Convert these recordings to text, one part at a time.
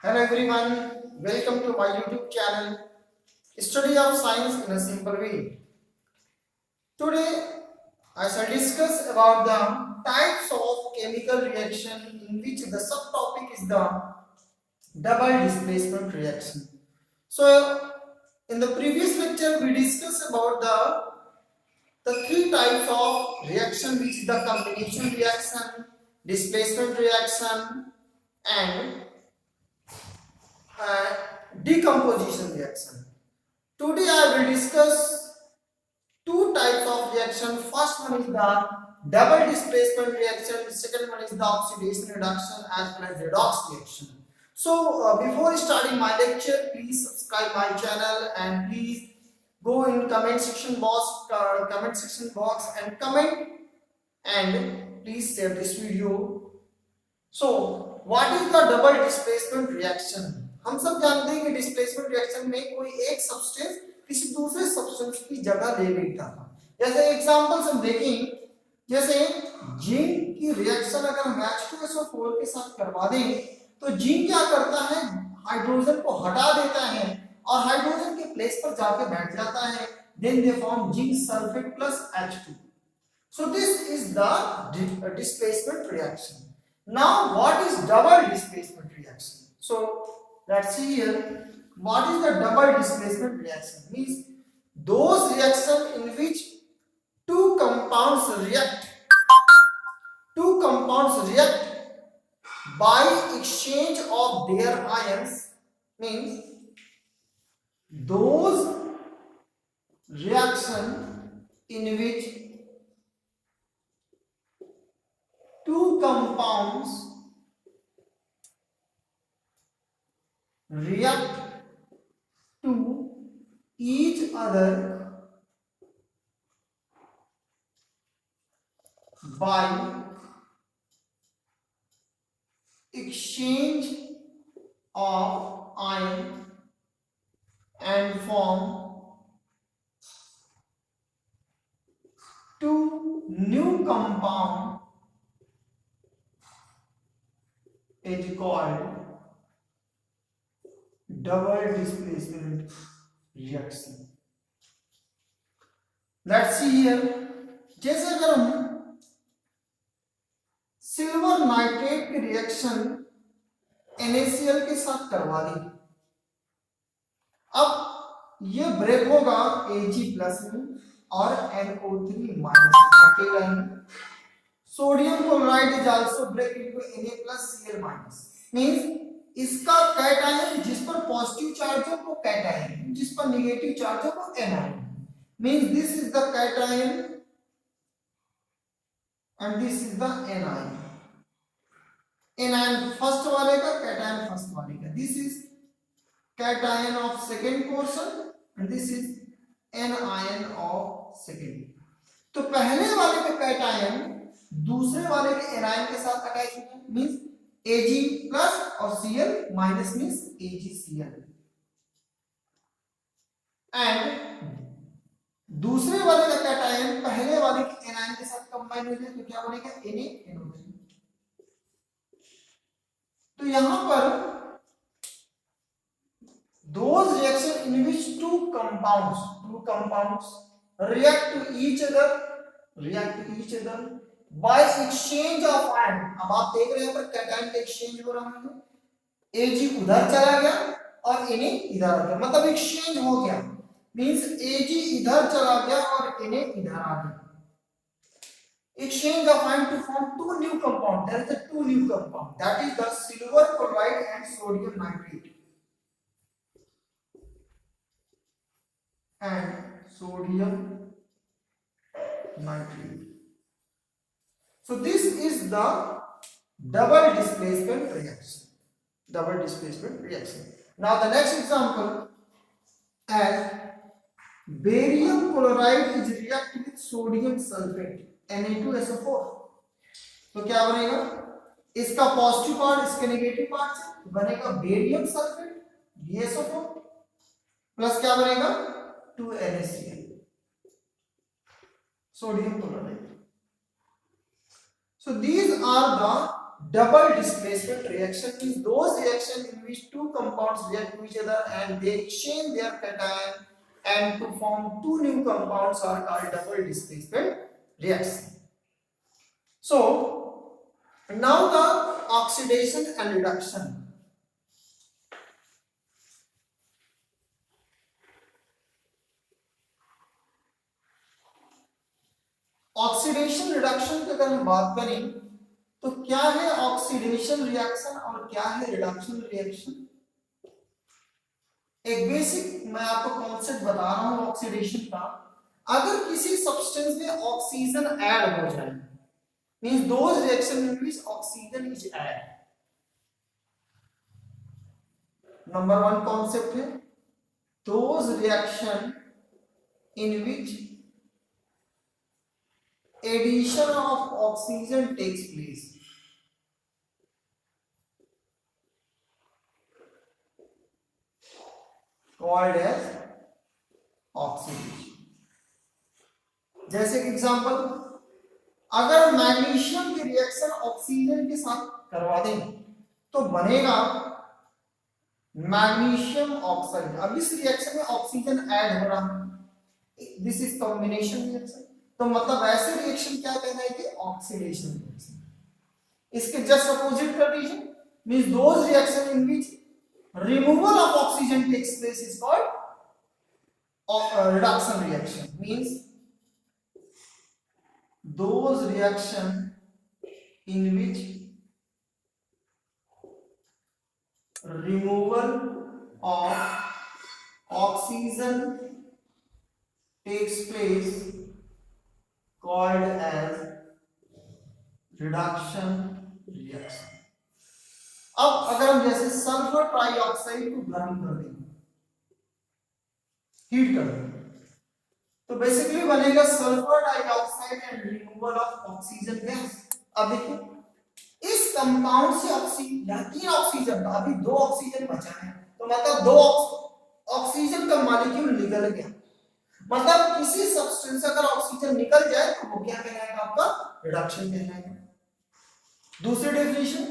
Hello everyone, welcome to my YouTube channel, Study of Science in a Simple Way. Today I shall discuss about the types of chemical reaction in which the subtopic is the double displacement reaction. So in the previous lecture we discussed about the three types of reaction, which is the combination reaction, displacement reaction and uh, decomposition reaction. Today I will discuss two types of reaction. First one is the double displacement reaction. Second one is the oxidation reduction as well as redox reaction. So before starting my lecture, please subscribe my channel and please go in comment section box and comment, and please share this video. So what is the double displacement reaction? हम सब जानते हैं कि displacement reaction में कोई एक substance किसी दूसरे सब्सटेंस की जगह ले लेता था। जैसे एग्जांपल्स हम देखें, जैसे जिंक की रिएक्शन अगर हम H2SO4 के साथ करवा दें तो जिंक क्या करता है, हाइड्रोजन को हटा देता है और हाइड्रोजन के प्लेस पर जाकर बैठ जाता है। Then they form zinc sulphate plus H2. So this is the displacement reaction. Now what is double displacement reaction? So let's see here, what is the double displacement reaction? Means those reactions in which two compounds react by exchange of their ions. Means those reaction in which two compounds react to each other by exchange of ion and form two new compound is called double displacement reaction. Let's see here, जैसे अगर हम silver nitrate की reaction NaCl के साथ करवा दें, अब ये ब्रेक होगा Ag प्लस में और NO3 माइनस अकेला ही। Sodium chloride is also break into Na plus Cl minus. Means इसका कैटायन जिस पर पॉजिटिव चार्ज हो वो कैटायन, जिस पर नेगेटिव चार्ज हो वो anion. Means this is the cation and this is the anion. Anion first वाले का, कैटायन फर्स्ट वाले का। This is cation of second portion and this is anion of second. तो पहले वाले का कैटायन दूसरे वाले के एनायन के साथ अटैच है, मींस Ag प्लस और Cl minus means AgCl, and दूसरे वाले का कैटायन पहले वाले के एनायन के साथ कंबाइन हो जाए तो क्या बनेगा, NaNO3। तो यहां पर those reaction in which two compounds react to each other by exchange of ion। अब आप देख रहे हैं पर कैटायन का एक्सचेंज हो रहा है, Ag उधर चला गया और Na इधर आ गया, मतलब एक्सचेंज हो गया। मींस Ag इधर चला गया और Na इधर आ गया। Exchange of ion to form two new compound. There is a two new compound, that is the silver chloride and sodium nitrate. And sodium nitrate. So this is the double displacement reaction. Now the next example, as barium chloride is react with sodium sulfate Na2SO4, तो क्या बनेगा, इसका positive part इसके negative part से बनेगा barium sulphate BSO4 plus क्या बनेगा 2NaCl, sodium chloride. So these are the double displacement reaction means those reactions in which two compounds react to each other and they exchange their cation and to form two new compounds are called double displacement reaction. So now the oxidation and reduction. Oxidation reduction की अगर हम बात करें तो क्या है oxidation reaction और क्या है रिडक्शन रिएक्शन। एक बेसिक मैं आपको कॉन्सेप्ट बता रहा हूं ऑक्सीडेशन का। अगर किसी सब्सटेंस में ऑक्सीजन ऐड हो जाए means those reaction in which oxygen is add. Number one concept है those reaction in which addition of oxygen takes place called as oxidation। जैसे एग्जांपल अगर मैग्नीशियम की रिएक्शन ऑक्सीजन के साथ करवा दें तो बनेगा मैग्नीशियम ऑक्साइड। अब इस रिएक्शन में ऑक्सीजन ऐड हो रहा है, दिस इज कॉम्बिनेशन रिएक्शन। तो मतलब ऐसे रिएक्शन क्या कहलाएगी ऑक्सीडेशन रिएक्शन। इसके जस्ट अपोजिट कर दीजिए means those reaction in which removal of oxygen takes place is called reduction reaction means those reaction in which removal of oxygen takes place called as reduction reaction। अब अगर हम जैसे sulphur trioxide को गर्म कर दें हीट कर दें तो बेसिकली बनेगा sulphur dioxide and removal of oxygen gas. अब देखिए इस कंपाउंड से ऑक्सीजन या तीन ऑक्सीजन का अभी दो ऑक्सीजन बचा है तो मतलब दो ऑक्सीजन का मॉलिक्यूल निकल गया। मतलब किसी सब्सटेंस से अगर ऑक्सीजन निकल जाए तो वो क्या कहलाएगा आपका रिडक्शन कहलाएगा। दूसरी डेफिनेशन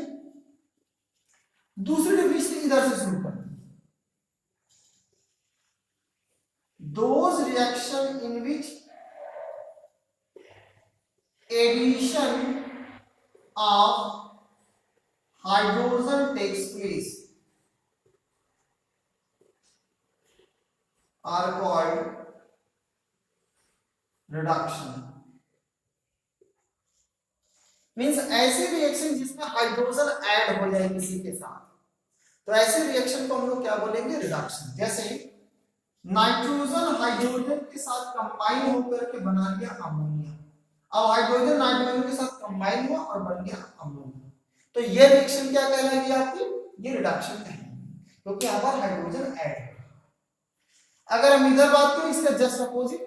इधर से शुरू करते हैं। Those reaction in which addition of hydrogen takes place are called reduction। Means ऐसे रिएक्शन जिसमें हाइड्रोजन ऐड हो जाए किसी के साथ तो ऐसे रिएक्शन को हम लोग क्या बोलेंगे रिडक्शन। जैसे नाइट्रोजन हाइड्रोजन के साथ कंबाइन होकर के बना लिया अमोनिया। अब हाइड्रोजन नाइट्रोजन के साथ कंबाइन हुआ और बन गया अमोनिया तो ये रिएक्शन क्या कहलाएगी आपकी ये रिडक्शन कहलाएगी क्योंकि यहाँ पर हाइड्रोजन ऐड है। अगर हम इधर बात करें इसका just opposite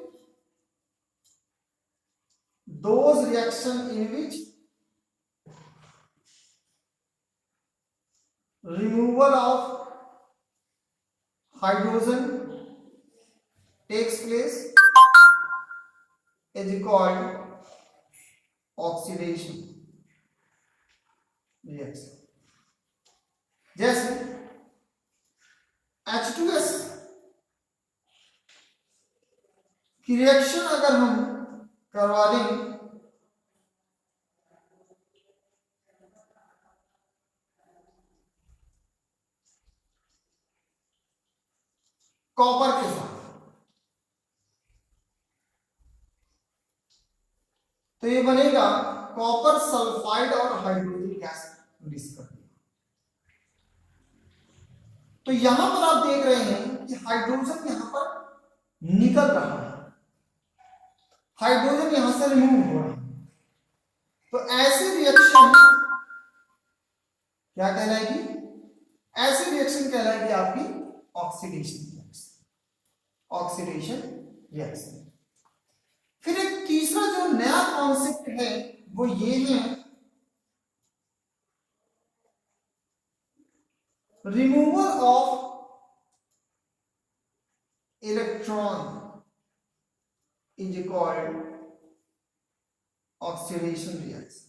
those reaction in which removal of hydrogen takes place is called oxidation reaction। जैसे H2S की रिएक्शन अगर हम करवा दें कॉपर के साथ तो ये बनेगा कॉपर सल्फाइड और हाइड्रोजन गैस मिक्स कर दिया। तो यहां पर आप देख रहे हैं कि हाइड्रोजन यहां पर निकल रहा है, हाइड्रोजन यहां से रिमूव हो रहा है। तो ऐसी रिएक्शन क्या कहलाएगी ऐसी रिएक्शन कहलाएगी आपकी ऑक्सीडेशन रिएक्शन। फिर एक तीसरा जो नया कॉन्सेप्ट है वो ये है removal of electron is called oxidation reaction.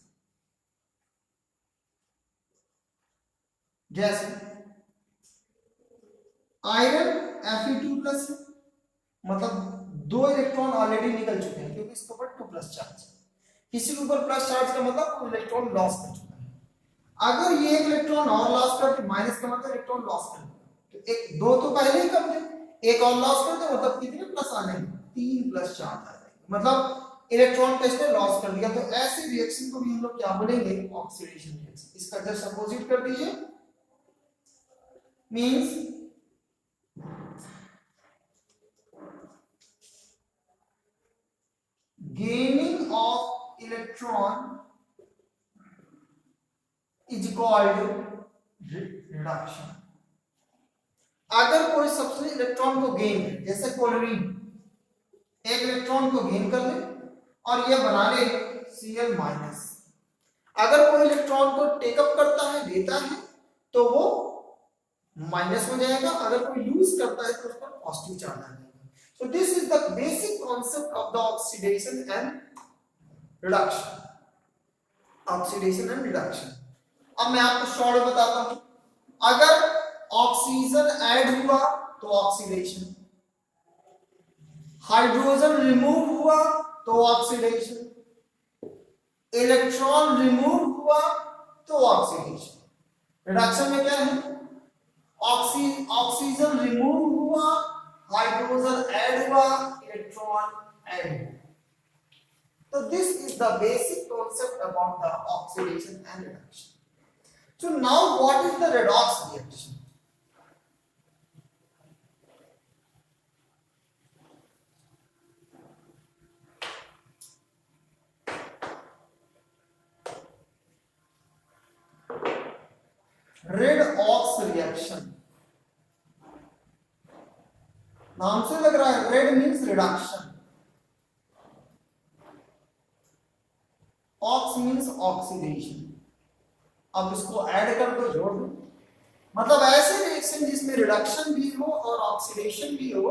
जैसे आयरन Fe2+ है, मतलब 2 इलेक्ट्रॉन ऑलरेडी निकल चुके हैं क्योंकि इसके ऊपर 2+ चार्ज है। किसी के ऊपर प्लस चार्ज का मतलब वो इलेक्ट्रॉन लॉस कर चुका है। अगर ये एक इलेक्ट्रॉन और लॉस करते, माइनस का मतलब इलेक्ट्रॉन लॉस कर, तो एक 2 तो पहले ही कम थे, एक और लॉस करते मतलब कितने प्लस आने, 3+ चार्ज आ जाएंगे, मतलब इलेक्ट्रॉन को इसने लॉस कर दिया। तो ऐसे रिएक्शन को भी हम लोग क्या बोलेंगे, ऑक्सीडेशन रिएक्शन। इसका जस्ट अपोजिट कर दीजिए, means gaining of electron is called reduction। अगर कोई सब्सटेंस इलेक्ट्रॉन को गेन करे, जैसे क्लोरीन एक इलेक्ट्रॉन को गेन कर ले और ये बना ले Cl-, अगर कोई इलेक्ट्रॉन को टेकअप करता है, देता है, तो वो माइनस हो जाएगा, अगर कोई लूज करता है तो उस पर पॉजिटिव चार्ज आ जाएगा। So this is the basic concept of the oxidation and reduction. Oxidation and reduction. अब मैं आपको शॉर्ट बताता हूं, अगर ऑक्सीजन ऐड हुआ तो ऑक्सीडेशन, हाइड्रोजन रिमूव हुआ तो ऑक्सीडेशन, इलेक्ट्रॉन रिमूव हुआ तो ऑक्सीडेशन। रिडक्शन में क्या है, ऑक्सीजन रिमूव हुआ, हाइड्रोजन ऐड हुआ, इलेक्ट्रॉन ऐड हुआ। So this is the basic concept about the oxidation and reduction. So now what is the redox reaction? redox reaction, नाम से लग रहा है, red means reduction, ox means oxidation. अब इसको ऐड कर दो, जोड़ दो, मतलब ऐसे रिएक्शन जिसमें रिडक्शन भी हो और ऑक्सीडेशन भी हो,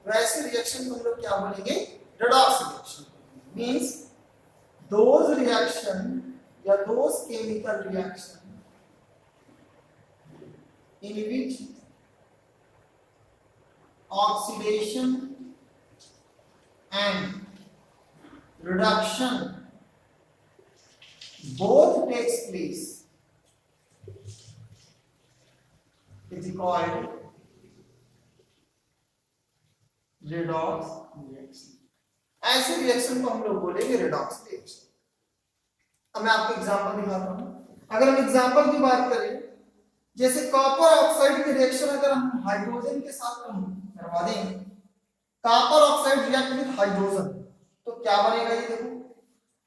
वैसे रिएक्शन को हम लोग क्या बोलेंगे, redox reaction. Means those reaction या those chemical reaction in which oxidation and reduction both takes place is called redox reaction। ऐसे रिएक्शन को हम लोग बोलेंगे redox रिएक्शन। अब मैं आपको एग्जांपल दिखाता हूं। अगर हम एग्जांपल की बात करें, जैसे कॉपर ऑक्साइड की रिएक्शन अगर हम हाइड्रोजन के साथ करवा दें, copper oxide react with hydrogen, तो क्या बनेगा, ये देखो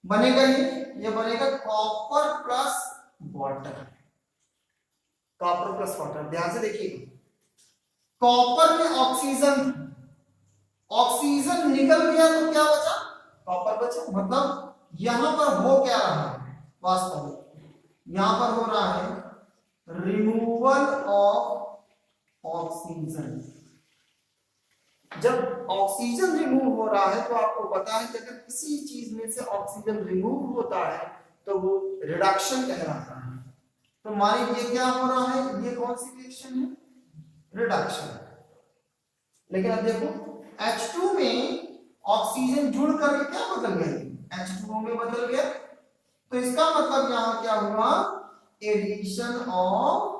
बनेगा, ये बनेगा copper plus water, copper plus water. ध्यान से देखिए, कॉपर में ऑक्सीजन, ऑक्सीजन निकल गया तो क्या बचा, कॉपर बचा। मतलब यहां पर हो क्या रहा है, वास्तव में यहां पर हो रहा है रिमूवल ऑफ ऑक्सीजन। जब ऑक्सीजन रिमूव हो रहा है तो आपको पता है कि अगर किसी चीज में से ऑक्सीजन रिमूव होता है तो वो रिडक्शन कहलाता है। तो मान लीजिए क्या हो रहा है, ये कौन सी रिएक्शन है, रिडक्शन। लेकिन अब देखो H2 में ऑक्सीजन जुड़ करके क्या बदल गया, H2O में बदल गया, तो इसका मतलब यहां क्या हुआ, एडिशन ऑफ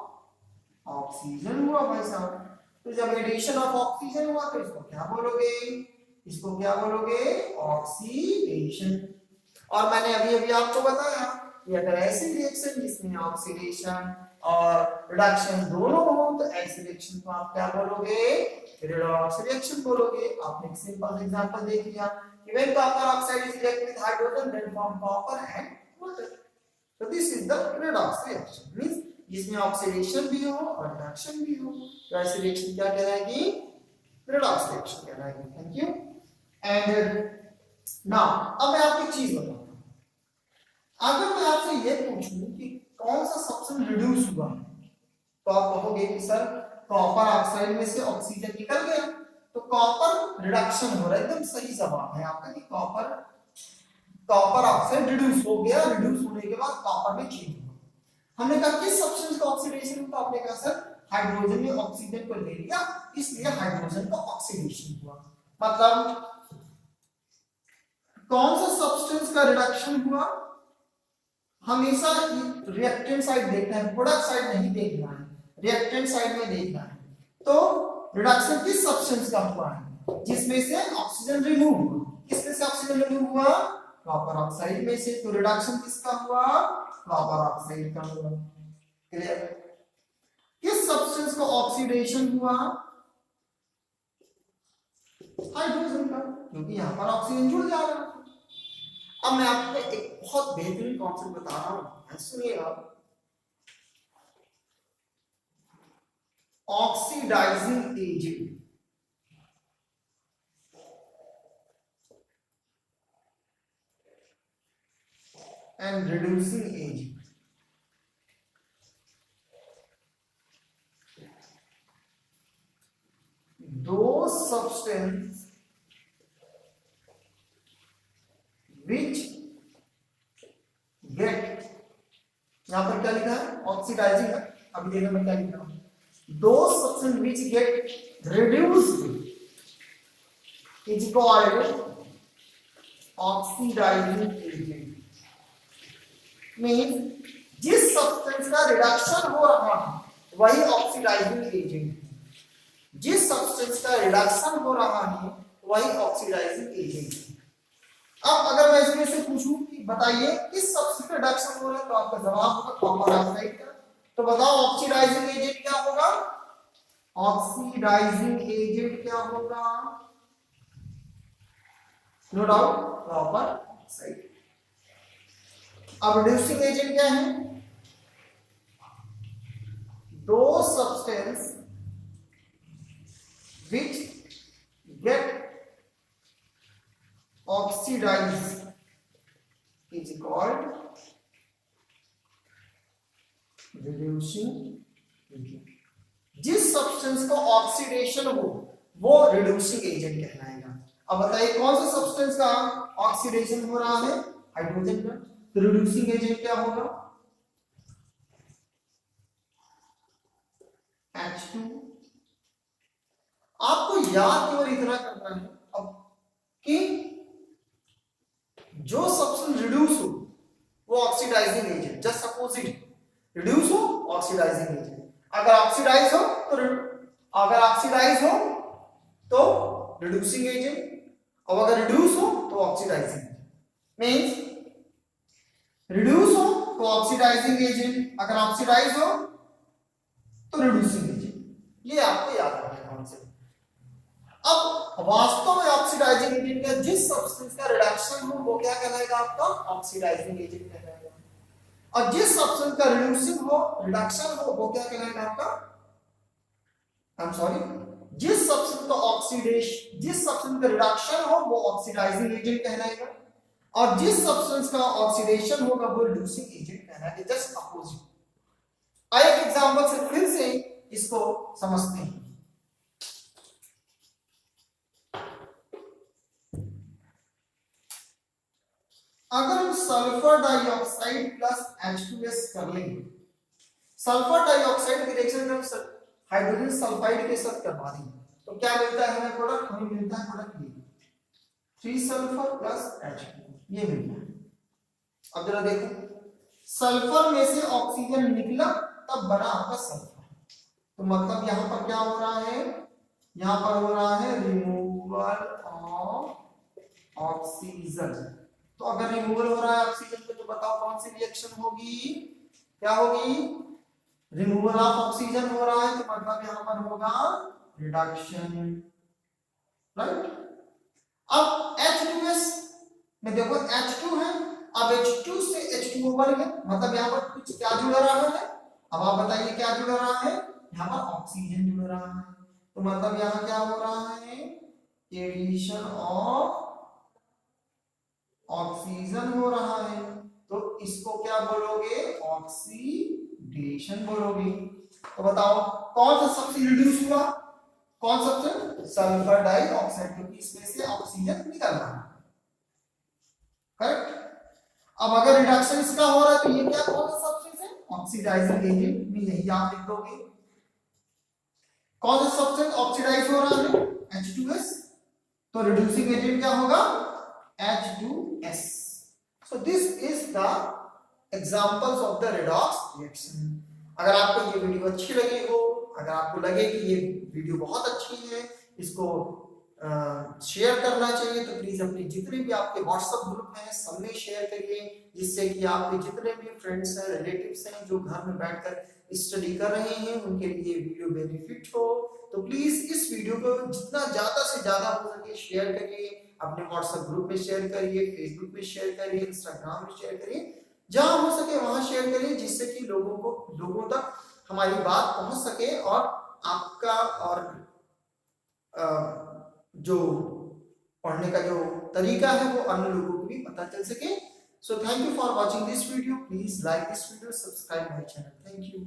ऑक्सीजन हुआ भाई साहब। तो जब एडिशन ऑफ ऑक्सीजन हुआ तो इसको क्या बोलोगे, इसको क्या बोलोगे, ऑक्सीडेशन। और मैंने अभी अभी आपको बताया कि अगर ऐसी रिएक्शन जिसमें ऑक्सीडेशन और रिडक्शन दोनों हो तो ऐसी रिएक्शन को आप क्या बोलोगे, रेडॉक्स रिएक्शन बोलोगे। आपने एक सिंपल एग्जांपल देख लिया, when copper oxide is react with hydrogen then form copper and water. So this is the redox reaction, means जिसमें ऑक्सीडेशन भी हो और रिडक्शन भी हो, तो ऐसी रिएक्शन क्या कहलाएगी, redox reaction कहलाएगी। Thank you. एंड नाउ अब मैं आपको एक चीज बताऊंगा, अगर मैं आपसे ये पूछूं कि कौन सा सब्सटेंस रिड्यूस हुआ, तो आप कहोगे कि सर कॉपर ऑक्साइड में से ऑक्सीजन निकल गया, तो कॉपर रिडक्शन हो रहा है। एकदम सही जवाब है आपका कि कॉपर ऑक्साइड रिड्यूस हो गया, रिड्यूस होने के बाद कॉपर में चेंज हुआ। हमने कहा किस सब्सटेंस का ऑक्सीडेशन हुआ, आपने कहा सर हाइड्रोजन ने ऑक्सीजन को ले लिया इसलिए हाइड्रोजन का ऑक्सीडेशन हुआ। मतलब कौन सा सब्सटेंस का रिडक्शन हुआ, हमेशा रिएक्टेंट साइड देखना है, प्रोडक्ट साइड नहीं देखना है, रिएक्टेंट साइड में देखना है। तो रिडक्शन किस सब्सटेंस का हुआ है, जिसमें से ऑक्सीजन रिमूव हुआ, किसमें से ऑक्सीजन रिमूव हुआ, कॉपर ऑक्साइड में से। तो रिडक्शन किसका हुआ, कॉपर ऑक्साइड का हुआ। क्लियर। किस सब्सटेंस का ऑक्सीडेशन हुआ, हाइड्रोजन का, क्योंकि यहां पर ऑक्सीजन जुड़ जा रहा है। अब मैं आपको एक बहुत बेहतरीन कॉन्सेप्ट बता रहा हूं, सुनिएगा। Oxidising agent and reducing agent. Those substances which get, यहां पर क्या लिखा है, ऑक्सीडाइजिंग है, अभी देखना मैं क्या लिख रहा हूं, those substances which get reduced is called oxidizing agent। Means जिस सब्सटेंस का रिडक्शन हो रहा है वही ऑक्सीडाइजिंग एजेंट है, जिस सब्सटेंस का रिडक्शन हो रहा है वही ऑक्सीडाइजिंग एजेंट है। अब अगर मैं इसमें से पूछूं कि बताइए किस सब्सटेंस का रिडक्शन हो रहा है, तो आपका जवाब होगा कॉपर ऑक्साइड का। तो बताओ ऑक्सीडाइजिंग एजेंट क्या होगा, ऑक्सीडाइजिंग एजेंट क्या होगा, नो डाउट कॉपर ऑक्साइड। अब रिड्यूसिंग एजेंट क्या है, दो substance which get oxidized is called reducing agent। जिस सब्सटेंस का ऑक्सीडेशन हो वो रिड्यूसिंग एजेंट कहलाएगा। अब बताइए कौन सा सब्सटेंस का ऑक्सीडेशन हो रहा है, हाइड्रोजन का, तो रिड्यूसिंग एजेंट क्या होगा, H2। आपको याद केवल इतना करना है अब कि जो सब्सटेंस रिड्यूस हो वो oxidising agent, just opposite, reduce हो ऑक्सीडाइजिंग एजेंट, अगर ऑक्सीडाइज हो तो रिड्यूसिंग एजेंट, और अगर रिड्यूस हो तो ऑक्सीडाइजिंग एजेंट। मींस रिड्यूस हो तो ऑक्सीडाइजिंग एजेंट, अगर ऑक्सीडाइज हो तो रिड्यूसिंग एजेंट। ये आपको याद रखना है कॉन्सेप्ट। अब वास्तव में ऑक्सीडाइजिंग एजेंट का जिस सब्सटेंस का रिडक्शन हो वो क्या कहलाएगा, आपका ऑक्सीडाइजिंग एजेंट कहलाएगा, और जिस सब्सटेंस का रिड्यूसिंग हो, रिडक्शन हो, वो क्या कहलाएगा आपका, आई एम सॉरी, जिस सब्सटेंस का ऑक्सीडेशन, जिस सब्सटेंस का रिडक्शन हो वो ऑक्सीडाइजिंग एजेंट कहलाएगा, और जिस सब्सटेंस का ऑक्सीडेशन होगा वो रिड्यूसिंग एजेंट कहलाएगा, जस्ट अपोजिट। आइए एक एग्जांपल से फिर से इसको समझते हैं। अगर हम सल्फर डाइऑक्साइड प्लस H2S कर लेंगे, सल्फर डाइऑक्साइड की रिएक्शन में हम हाइड्रोजन सल्फाइड के साथ करवा देंगे तो क्या मिलता है हमें प्रोडक्ट, हमें मिलता है प्रोडक्ट ये 3 सल्फर प्लस H2, ये मिलता है। अब जरा देखो, सल्फर में से ऑक्सीजन निकला तब बना आपका सल्फर, तो मतलब यहां पर क्या हो रहा है, यहां पर हो रहा है रिमूवल ऑफ ऑक्सीजन। तो अगर रिमूवल हो रहा है ऑक्सीजन को तो बताओ कौन सी रिएक्शन होगी, क्या होगी, रिमूवल ऑफ ऑक्सीजन हो रहा है तो मतलब यहां पर होगा रिडक्शन, राइट। अब H2S में देखो H2 है, अब H2 से H2O बन गया, मतलब यहां पर कुछ क्या जुड़ रहा है, अब आप बताइए क्या जुड़ रहा है, यहां पर ऑक्सीजन जुड़ रहा है, तो मतलब यहां क्या हो रहा है, एडिशन ऑफ ऑक्सीजन हो रहा है, तो इसको क्या बोलोगे, ऑक्सीडेशन बोलोगे। तो बताओ कौन सा सबसे रिड्यूस हुआ, कौन सबसे, सल्फर डाइऑक्साइड, क्योंकि इसमें से ऑक्सीजन निकल रहा है, करेक्ट। अब अगर रिडक्शन इसका हो रहा है तो ये क्या कौन सा सब्सटेंस है, ऑक्सीडाइजिंग एजेंट में यही आप लिख दोगे। कौन सा सब्सटेंस ऑक्सीडाइज हो रहा है? H2S, तो रिड्यूसिंग एजेंट क्या होगा? H2S। So this is the examples of the redox reaction. अगर आपको ये वीडियो अच्छी लगी हो, अगर आपको लगे कि ये वीडियो बहुत अच्छी है, इसको शेयर करना चाहिए, तो प्लीज अपने जितने भी आपके व्हाट्सएप ग्रुप हैं सब में शेयर करिए, जिससे कि आपके जितने भी फ्रेंड्स हैं, रिलेटिव्स हैं जो घर में बैठकर स्टडी कर रहे हैं, उनके लिए वीडियो बेनिफिट हो। तो प्लीज इस वीडियो को जितना ज्यादा से ज्यादा हो सके शेयर करिए, अपने व्हाट्सएप ग्रुप में शेयर करिए, फेसबुक में शेयर करिए, इंस्टाग्राम में शेयर करिए, जहां हो सके वहां शेयर करिए, जिससे कि लोगों तक हमारी बात पहुंच सके और आपका और जो पढ़ने का जो तरीका है वो अन्य लोगों को भी पता चल सके। So thank you for watching this video. Please like this video, subscribe my channel. Thank you.